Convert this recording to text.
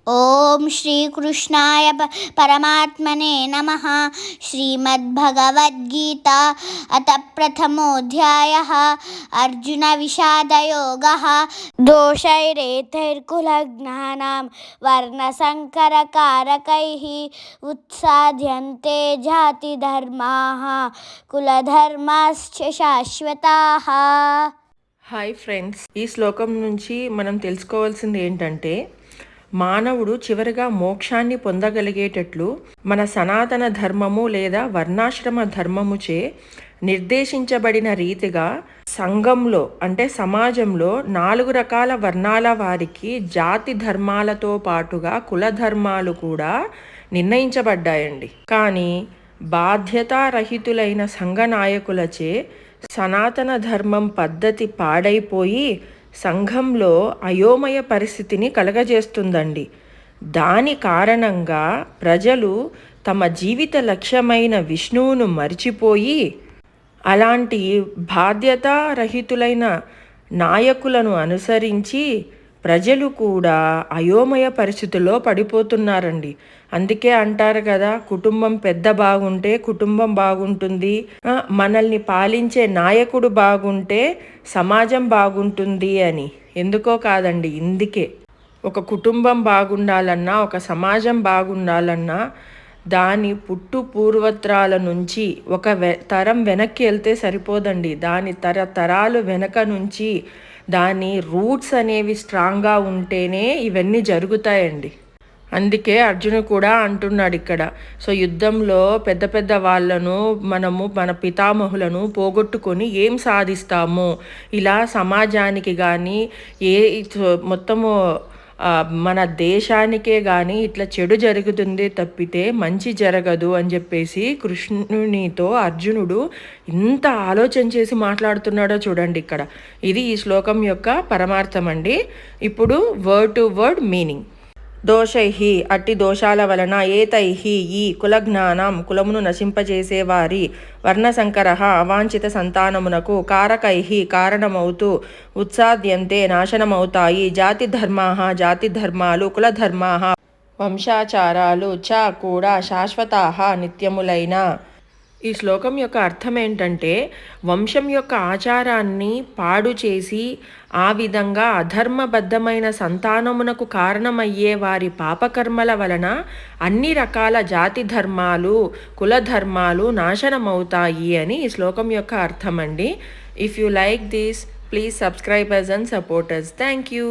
ఓం శ్రీకృష్ణాయ పరమాత్మనే నమః. శ్రీమద్భగవద్గీత అత ప్రథమోऽధ్యాయः. అర్జున విషాదయోగः. దోషైరేతైర్కులజ్ఞానాం వర్ణసంకరకారకైః ఉత్సాద్యంతే జాతిధర్మాः కులధర్మాశ్చ శాశ్వతాः. హాయ్ ఫ్రెండ్స్, ఈ శ్లోకం నుంచి మనం తెలుసుకోవాల్సింది ఏంటంటే, మానవుడు చివరిగా మోక్షాన్ని పొందగలిగేటట్లు మన సనాతన ధర్మము లేదా వర్ణాశ్రమ ధర్మముచే నిర్దేశించబడిన రీతిగా సంఘంలో అంటే సమాజంలో 4 రకాల వర్ణాల వారికి జాతి ధర్మాలతో పాటుగా కుల ధర్మాలు కూడా నిర్ణయించబడ్డాయండి. కానీ బాధ్యతారహితులైన సంఘ నాయకులచే సనాతన ధర్మం పద్ధతి పాడైపోయి సంఘంలో అయోమయ పరిస్థితిని కలగజేస్తుందండి. దాని కారణంగా ప్రజలు తమ జీవిత లక్ష్యమైన విష్ణువును మరిచిపోయి అలాంటి బాధ్యతారహితులైన నాయకులను అనుసరించి ప్రజలు కూడా అయోమయ పరిస్థితుల్లో పడిపోతున్నారండి. అందుకే అంటారు కదా, కుటుంబం పెద్ద బాగుంటే కుటుంబం బాగుంటుంది, మనల్ని పాలించే నాయకుడు బాగుంటే సమాజం బాగుంటుంది అని. ఎందుకో కాదండి, ఇందుకే ఒక కుటుంబం బాగుండాలన్నా, ఒక సమాజం బాగుండాలన్నా దాని పుట్టు పూర్వత్రాల నుంచి ఒక తరం వెనక్కి వెళ్తే సరిపోదండి. దాని తరతరాలు వెనక నుంచి దాని రూట్స్ అనేవి స్ట్రాంగ్గా ఉంటేనే ఇవన్నీ జరుగుతాయండి. అందుకే అర్జునుడు కూడా అంటున్నాడు ఇక్కడ. సో యుద్ధంలో పెద్ద పెద్ద వాళ్ళను మన పితామహులను పోగొట్టుకొని ఏం సాధిస్తాము, ఇలా సమాజానికి కానీ మొత్తము మన దేశానికే కానీ ఇట్లా చెడు జరుగుతుంది తప్పితే మంచి జరగదు అని చెప్పేసి కృష్ణునితో అర్జునుడు ఇంత ఆలోచన చేసి మాట్లాడుతున్నాడో చూడండి ఇక్కడ. ఇది ఈ శ్లోకం యొక్క పరమార్థం అండి. ఇప్పుడు వర్డ్ టు వర్డ్ మీనింగ్. దోషైహి అట్టి దోషాల వలన, ఏతైహి ఈ కులజ్ఞానం కులమును నశింపజేసేవారి, వర్ణసంకర అవాంఛిత సంతానమునకు, కారకైహి కారణమవుతూ, ఉత్సాద్యంతే నాశనమవుతాయి, జాతి ధర్మాః జాతి ధర్మాలు, కులధర్మాః వంశాచారాలు చ కూడా శాశ్వతాః నిత్యములైన. ఈ శ్లోకం యొక్క అర్థం ఏంటంటే, వంశం యొక్క ఆచారాన్ని పాడు చేసి ఆ విధంగా అధర్మబద్ధమైన సంతానమునకు కారణమయ్యే వారి పాపకర్మల వలన అన్ని రకాల జాతి ధర్మాలు కులధర్మాలు నాశనమవుతాయి అని ఈ శ్లోకం యొక్క అర్థం అండి. If you like this, please subscribe us and support us. Thank you.